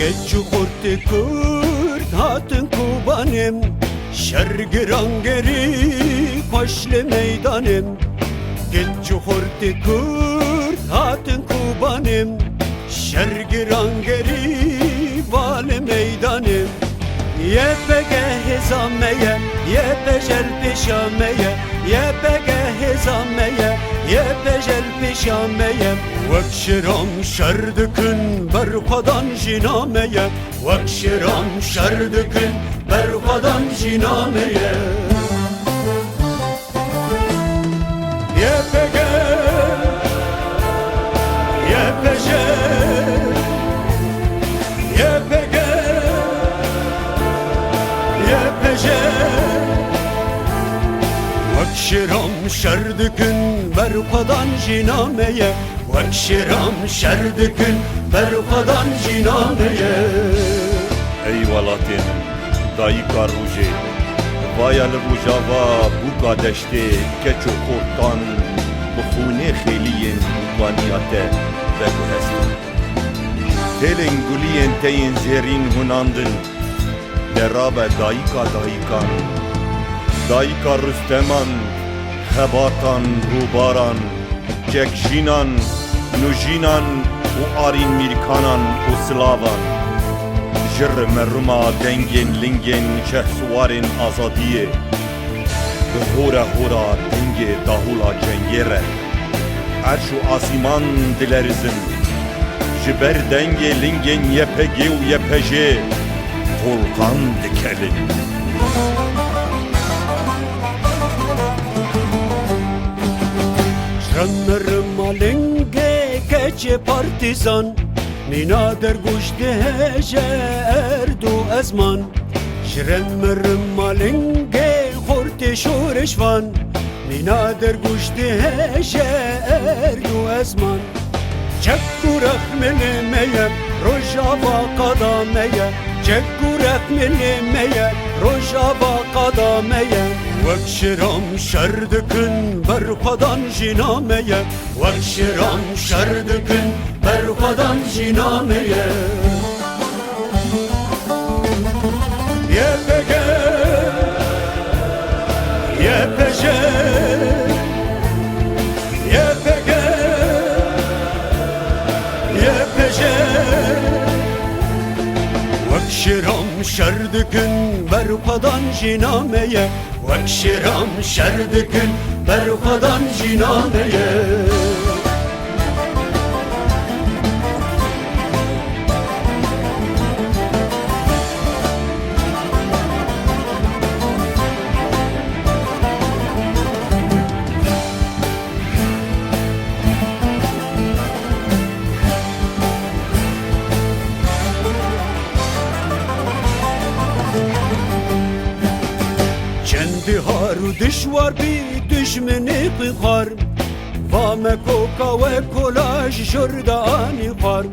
Keçu kurti kurt hatın kubanim, şergiran geri koşle meydanim. Keçu kurti kurt hatın kubanim, şergiran geri vale meydanim. Yepege hezameye, yepecel peşameye, yepege hezameye, yepecel peşameye. Vekşiram şerdükün berkadan jinameye, vekşiram şerdükün berkadan jinameye. Yepege, yepecel, yepege, Vekşiram şerdükün berkadan jinameye, vekşiram şerdükün berkadan jinameye. Ey walatin, dayika ruje, vayal rujava bu kadeşte keço kortan, bu khune kheliyen utaniyate ve guhestan. Telin guliyen teyin zerin hunandın, derabe dayika dayikan. Dayika Rüsteman, Hebatan, Rubaran, Cekjinan, Nujinan, u Arin Mirkanan, u Slavan. Jir meruma dengen lingen şehsuarin azadiye. Hora hora denge dahula cengere. Erşu asiman dilerizin. Jiber denge lingen yepege u yepeje. Volkan dikelin. Şranlarım alenge keçe partizan, minader guşte heje erdu ezman. Şranlarım alenge horte şoreşvan, minader guşte heje erdu ezman. Çekkurek milimeye, rojava kadameye, çekkurek milimeye, rojava kadameye. Vekşiram şerdükün berkadan jinameye, vekşiram şerdükün berkadan jinameye. Yepege, yepece, yepege, yepece. Vekşiram şerdükün berkadan jinameye, vekşiram şerdükün berkadan jinameye. Diharu dişvar bir düşmeni kıkar, vame koka ve kolaj jordani kar.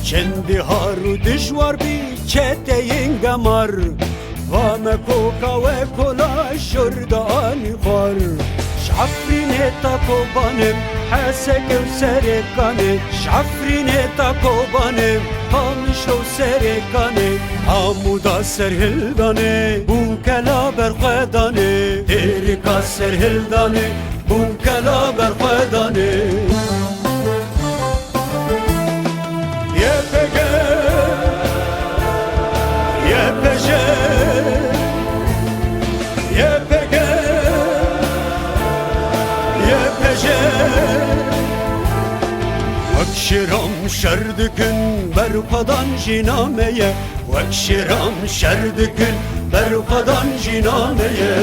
Kendi haru dişvar bir çeteyin gamar, vame koka ve kolaj jordani kar. Şafrine takobanem, hasekev serekane, şafrine takobanem, hamişo serekane. Amuda serhildane, bunkela berqedane, terika serhildane, bunkela berqedane. Yepege, yepece, yepege, yepece. Vekşiram şerdükün berkadan jinameye, vekşiram şerdükün berkadan jinameye.